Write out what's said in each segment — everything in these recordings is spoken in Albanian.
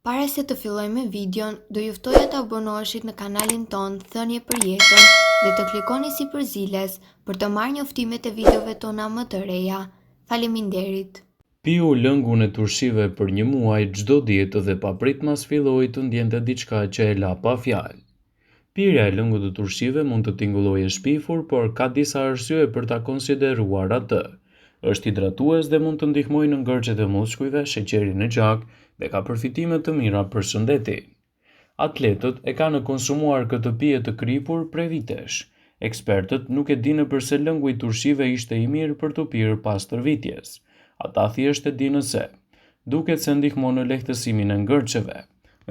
Para se të fillojmë me videon, do ju ftoja të abonoheshit në kanalin ton Thënie për Jetën dhe të klikoni sipërziles për të marrë njoftimet e videove tona më të reja. Faleminderit. Piu lëngun e turshive për një muaj çdo ditë dhe papritmas filloi të ndjente diçka që e la pa fjalë. Pirja e lëngut të turshive mund të tingëllojë shpifur, por ka disa arsye për ta konsideruar atë. Është hidratues dhe mund të ndihmojë në ngërçet e muskujve, sheqerin në gjak dhe ka përfitime të mira për shëndetin. Atletët e kanë konsumuar këtë pije të kripur prej vitesh. Ekspertët nuk e dinë përse lëngu i turshive ishte i mirë për të pirë pas tërvitjes. Ata thjesht e dinë se duket se ndihmon në lehtësimin e ngërçeve.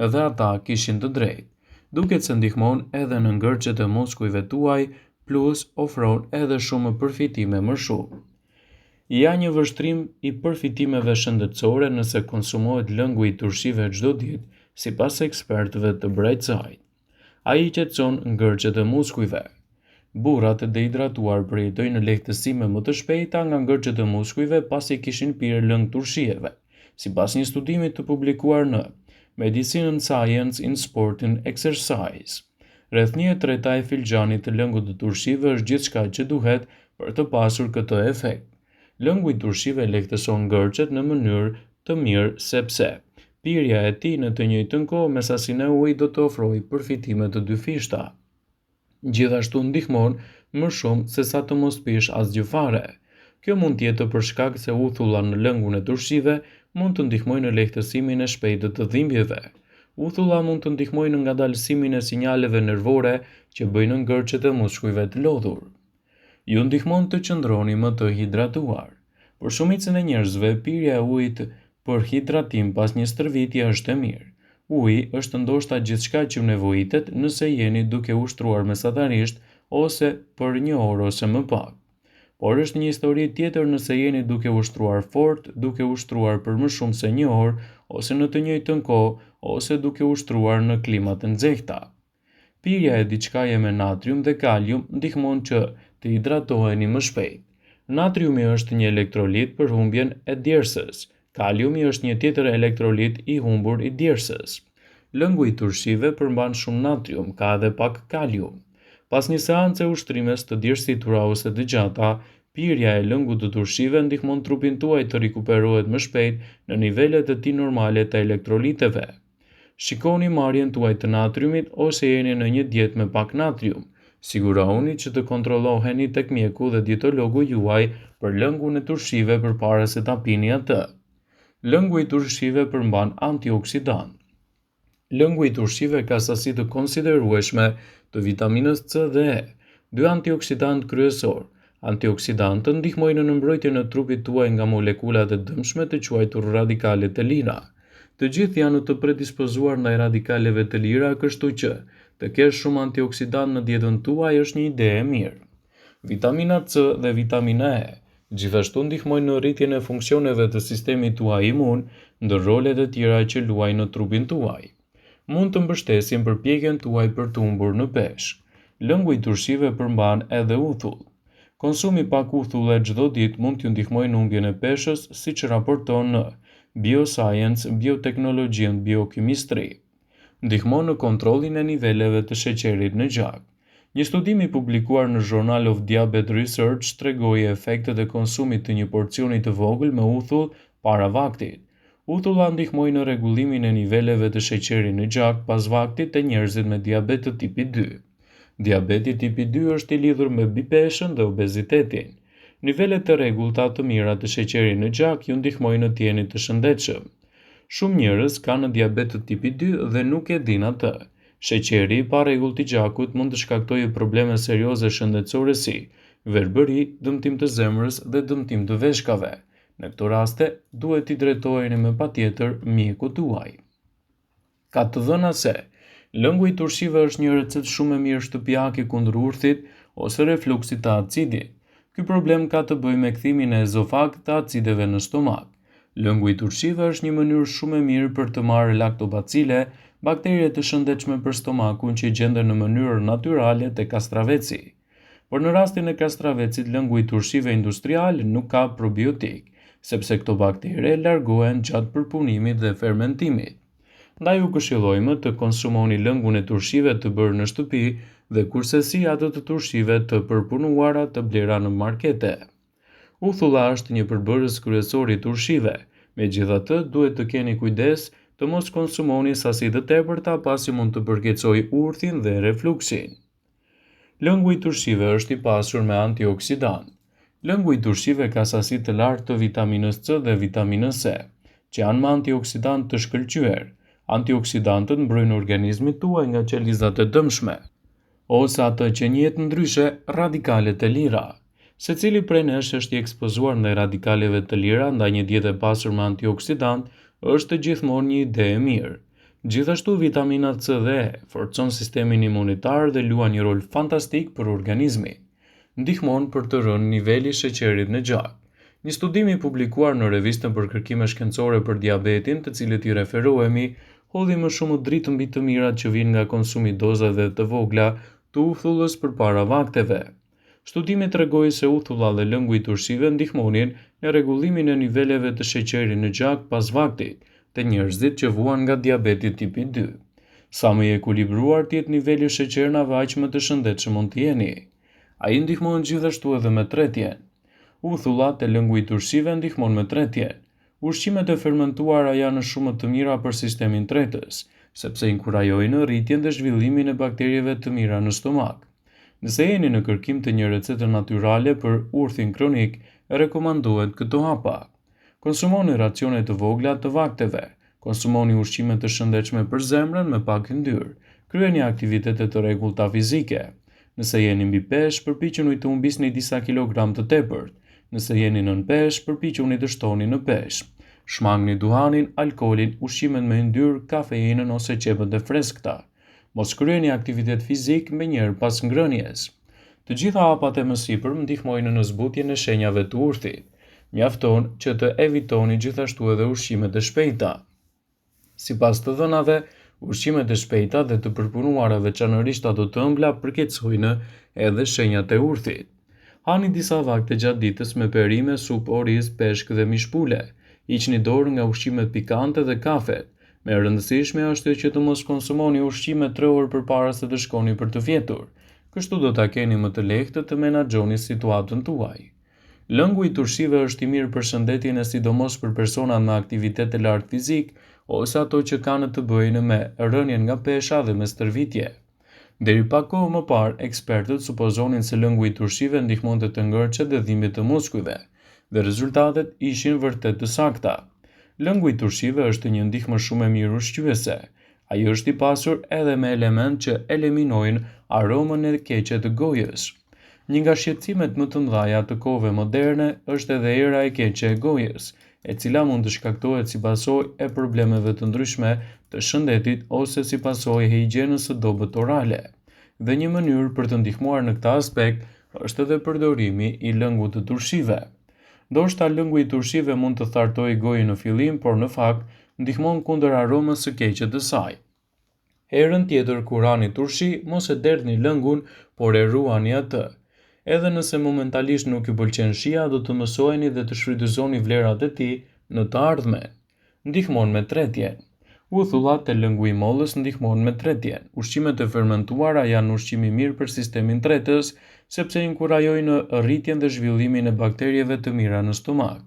Edhe ata kishin të drejtë. Duket se ndihmon edhe në ngërçet e muskujve tuaj, plus ofron edhe shumë përfitime më shumë. Ja një vështrim i përfitimeve shëndetësore nëse konsumohet lëngu i turshive çdo ditë, sipas ekspertëve të Brightside. Ai qetëson ngërçet e muskujve. Burrat e dehidratuar përjetojnë në lehtësime më të shpejta nga ngërçet e muskujve pasi kishin pirë lëng turshijeve, sipas një studimi të publikuar në Medicine and Science in Sport and Exercise. Rreth 1/3 e filxhanit të lëngut të turshive është gjithçka që duhet për të pasur këtë efekt. Lëngu i turshive lehtëson ngërçet në mënyrë të mirë sepse pirja e tij në të njëjtën kohë me sasinë e ujit do të ofrojë përfitime të dyfishta. Gjithashtu ndihmon më shumë se sa të mos pish asgjë fare. Kjo mund të jetë për shkak se uthulla në lëngun e turshive mund të ndihmojnë në lehtësimin e shpejtë të dhimbjeve. Uthulla mund të ndihmojnë në ngadalësimin e sinjaleve nervore që bëjnë ngërçet e muskujve të lodhur. Ju ndihmon të qëndroni më të hidratuar. Për shumicën e njerëzve, pirja e ujit për hidratim pas një stërvitje është e mirë. Uji është ndoshta gjithçka që nevojitet nëse jeni duke ushtruar mesatarisht ose për një orë ose më pak. Por është një histori tjetër nëse jeni duke ushtruar fort, duke ushtruar për më shumë se një orë ose në të njëjtën kohë ose duke ushtruar në klima të nxehta. Pirja e diçkaje me natrium dhe kalium ndihmon që të hidratoheni më shpejt. Natriumi është një elektrolit për humbjen e djersës. Kaliumi është një tjetër elektrolit i humbur i djersës. Lëngu i turshive përmban shumë natrium, ka edhe pak kalium. Pas një seance ushtrimes të djersitura ose të gjata, pirja e lëngut të turshive ndihmon trupin tuaj të rikuperohet më shpejt në nivelet e tij normale të elektroliteve. Shikoni marrjen tuaj të natriumit ose jeni në një dietë me pak natrium. Sigurohuni që të kontrolloheni tek mjeku dhe dietologu juaj për lëngun e turshive përpara se ta pini atë. Lëngu i turshive përmban antioksidant. Lëngu i turshive ka sasi të konsiderueshme të vitaminës C dhe E, dy antioksidantë kryesor. Antioksidantët ndihmojnë në mbrojtjen e trupit tuaj nga molekulat e dëmshme të quajtur radikale të lira. Të gjithë janë të predispozuar ndaj radikaleve të lira, kështu që të kesh shumë antioksidant në dietën tuaj është një ide e mirë. Vitamina C dhe vitamina E gjithashtu ndihmojnë në rritjen e funksioneve të sistemit tuaj imun, ndër rolet e tjera që luajnë në trupin tuaj. Mund të mbështesin përpjekjen tuaj për të humbur në peshë. Lëngu i turshive përmban edhe uthull. Konsumi pak uthulle çdo ditë mund t'ju ndihmojë në humbjen e peshës, siç raporton në Bioscience, Bioteknologji dhe Biokimistri. Ndihmon në kontrollin e niveleve të sheqerit në gjak. Një studim i publikuar në Journal of Diabetes Research tregoi efektet e konsumit të një porcioni të vogël me uthull para vaktit. Uthulla ndihmojnë në rregullimin e niveleve të sheqerit në gjak pas vaktit te njerëzit me diabet të tipi 2. Diabeti tipi 2 është i lidhur me bipeshën dhe obezitetin. Nivelet të rregullta të mira të sheqerit në gjak ju ndihmojnë në të jeni të shëndetshëm. Shumë njerëz kanë diabet të tipi 2 dhe nuk e dinë atë. Sheqeri i pa rregullt i gjakut mund të shkaktojë probleme serioze shëndetësore si verbëri, dëmtim të zemrës dhe dëmtim të veshkave. Në këto raste, duhet t'i drejtoheni me patjetër mjekut tuaj. Ka të dhëna se lëngu i turshive është një recetë shumë e mirë shtëpiake kundër urthit ose refluksit të acidit. Ky problem ka të bëjë me kthimin e ezofag të acideve në stomak. Lëngu i turshive është një mënyrë shumë e mirë për të marrë laktobacile, bakterie të shëndetshme për stomakun që gjenden në mënyrë natyrale tek kastraveci. Por në rastin e kastravecit, lëngu i turshive industrial nuk ka probiotik, sepse këto baktere largohen gjatë përpunimit dhe fermentimit. Ndaj u këshillojmë të konsumoni lëngun e turshive të bërë në shtëpi dhe kurse ato të turshive të përpunuara të blera në markete. Uthulla është një përbërës kryesor i turshive, megjithatë duhet të keni kujdes të mos konsumoni sasi të tepërta pasi mund të përkeçojë urthin dhe refluksin. Lëngu i turshive është i pasur me antioksidant. Lëngu i turshive ka sasi të lartë të vitaminës C dhe vitaminës C, që janë me antioksidant të shkëlqyer. Antioksidantët mbrojnë organizmin tuaj nga qelizat e dëmshme, ose ato që njihet ndryshe radikalet e lira. Secili prej nesh është i ekspozuar ndaj radikaleve të lira, ndaj një dietë e pasur me antioksidant është gjithmonë një ide e mirë. Gjithashtu vitamina C dhe E forcon sistemin imunitar dhe luan një rol fantastik për organizmin. Ndihmon për të rënë niveli i sheqerit në gjak. Një studim i publikuar në revistën për kërkime shkencore për diabetin, të cilët i referohemi, hodhi më shumë dritë mbi të mirat që vijnë nga konsumi dozave të vogla të uthullës përpara vakteve. Studimi tregoi se uthulla dhe lëngu i turshive ndihmonin në rregullimin e niveleve të sheqerit në gjak pas vaktit të njerëzit që vuan nga diabeti tipi 2. Sa më i ekuilibruar të jetë niveli i sheqernave, aq më të shëndetshëm mund të jeni. Ai ndihmon gjithashtu edhe me tretjen. Uthullat e lëngu i turshive ndihmon me tretjen. Ushqimet e fermentuara janë shumë të mira për sistemin tretës, sepse inkurajojnë rritjen dhe zhvillimin e bakterieve të mira në stomak. Nëse jeni në kërkim të një recete natyrale për urthin kronik, rekomandohet këto hapa. Konsumoni racione të vogla të vakteve. Konsumoni ushqime të shëndetshme për zemrën me pak yndyrë. Kryeni aktivitete të rregullta fizike. Nëse jeni mbi peshë, përpiquni të humbisni disa kilogram të tepërt. Nëse jeni nën peshë, përpiquni të shtoni në peshë. Shmangni duhanin, alkoolin, ushqimet me yndyrë, kafeinën ose qepët e freskëta. Mos kryeni aktivitet fizik me njëherë pas ngrënies. Të gjitha hapat e mësipër ndihmojnë në zbutjen e shenjave të urthit. Mjafton që të evitoni gjithashtu edhe ushqimet e shpejta. Sipas të dhënave, ushqimet e shpejta dhe të përpunuara veçanërisht ato të ëmbla përkeçojnë edhe shenjat e urthit. Hani disa vakte gjatë ditës me perime, supë, oriz, peshk dhe mishpule. Hiqni dorë nga ushqimet pikante dhe kafet. Me rëndësishme është që të mos konsumoni ushqime 3 orë përpara se të shkoni për të fjetur. Kështu do ta keni më të lehtë të menaxhoni situatën tuaj. Lëngu i turshive është i mirë për shëndetjen e sidomos për personat me aktivitet të lartë fizik ose ato që kanë të bëjnë me rënien nga pesha dhe me stërvitje. Deri pak kohë më parë, ekspertët supozonin se lëngu i turshive ndihmonte të ngërçet dhe dhimbjet të muskujve, dhe rezultatet ishin vërtet të sakta. Lëngu i turshive është një ndihmë shumë e mirë ushqyese. Ai është i pasur edhe me elementë që eliminojnë aromën e keqe të gojës. Një nga shqetësimet më të mëdha të kohëve moderne është edhe era e keqe e gojës, e cila mund të shkaktohet si pasojë e problemeve të ndryshme të shëndetit ose si pasojë e higjienës së dobët orale. Dhe një mënyrë për të ndihmuar në këtë aspekt është edhe përdorimi i lëngut të turshive. Ndoshta lëngu i turshive mund të thartojë gojën në fillim, por në fakt ndihmon kundër aromës së keqe të saj. Herën tjetër kur hani turshi, mos e derdhni lëngun, por e ruani atë. Edhe nëse momentalisht nuk ju pëlqen shija, do të mësojeni dhe të shfrytëzoni vlerat e tij në të ardhmen. Ndihmon me tretjen. Uthullat e lëngu i mollës ndihmon me tretjen. Ushqimet e fermentuara janë ushqim i mirë për sistemin tretës, sepse inkurajojnë rritjen dhe zhvillimin e bakterieve të mira në stomak.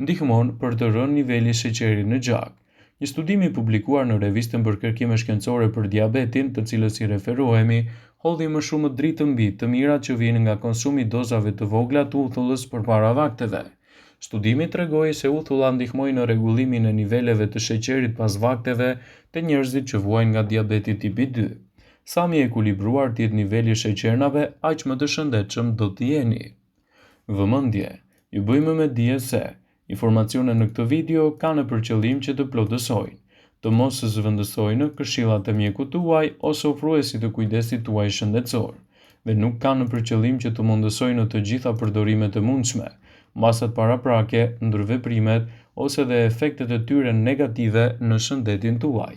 Ndihmon për të rënë niveli i sheqerit në gjak. Një studim i publikuar në revistën për kërkime shkencore për diabetin, të cilës i referohemi, hodhi më shumë dritë mbi të mirat që vijnë nga konsumi dozave të vogla të uthullës përpara vakteve. Studimi tregoi se uthulla ndihmojnë në rregullimin e niveleve të sheqerit pas vakteve të njerëzit që vuajnë nga diabeti tipi 2. Sa më i ekuilibruar të jetë niveli i sheqernave, aq më të shëndetshëm do të jeni. Vëmendje, ju bëjmë me dije se informacionet në këtë video kanë për qëllim që të plotësojnë, të mos zëvendësojnë këshillat e mjekut tuaj ose ofruesit të kujdesit tuaj shëndetësor, dhe nuk kanë për qëllim që të mundësojnë të gjitha përdorimet e mundshme, masat paraprake, ndërveprimet ose dhe efektet e tyre negative në shëndetin tuaj.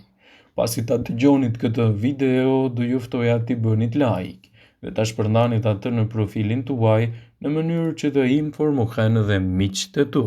Pasi ta dëgjonit këtë video, do ju ftoja t'i bënit like dhe ta shpërndanit atë në profilin tuaj në mënyrë që të informohen dhe miqtë tu.